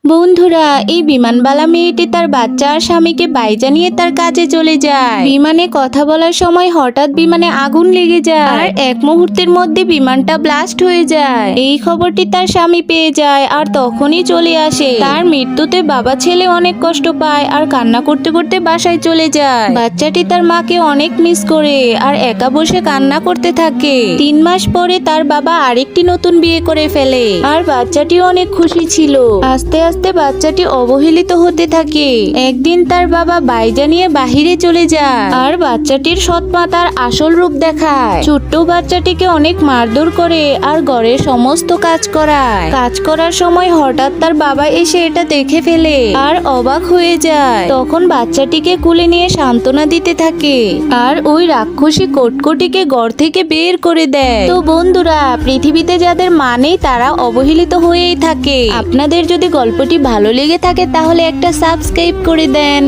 বন্ধুরা, এই বিমানবালা মেয়েটি তার বাচ্চা আর স্বামীকে বাইজা নিয়ে তার কাজে চলে যায়। বিমানে কথা বলার সময় হঠাৎ বিমানে আগুন লেগে যায় আর এক মুহূর্তের মধ্যে বিমানটা ব্লাস্ট হয়ে যায়। এই খবরটি তার স্বামী পেয়ে যায় আর তখনই চলে আসে। তার মৃত্যুতে বাবা ছেলে অনেক কষ্ট পায় আর কান্না করতে করতে বাসায় চলে যায়। বাচ্চাটি তার মাকে অনেক মিস করে আর একা বসে কান্না করতে থাকে। 3 মাস পরে তার বাবা আরেকটি নতুন বিয়ে করে ফেলে আর বাচ্চাটি অনেক খুশি ছিল। আস্তে আস্তে বাচ্চাটি অবহেলিত হতে থাকে। একদিন তার বাবা বাইজা নিয়ে বাহিরে চলে যায় আর বাচ্চাটির সৎ মা তার আসল রূপ দেখায়। ছোট্ট বাচ্চাটিকে অনেক মারধর করে আর ঘরের সমস্ত কাজ করায়। কাজ করার সময় হঠাৎ তার বাবা এসে এটা দেখে ফেলে আর অবাক হয়ে যায়। তখন বাচ্চাটিকে কুলে নিয়ে সান্ত্বনা দিতে থাকে আর ওই রাক্ষসী কটকটিকে ঘর থেকে বের করে দেয়। তো বন্ধুরা, পৃথিবীতে যাদের মা নেই তারা অবহেলিত হয়েই থাকে। আপনাদের যদি গল্পটি ভালো লেগে থাকে তাহলে একটা সাবস্ক্রাইব করে দেন।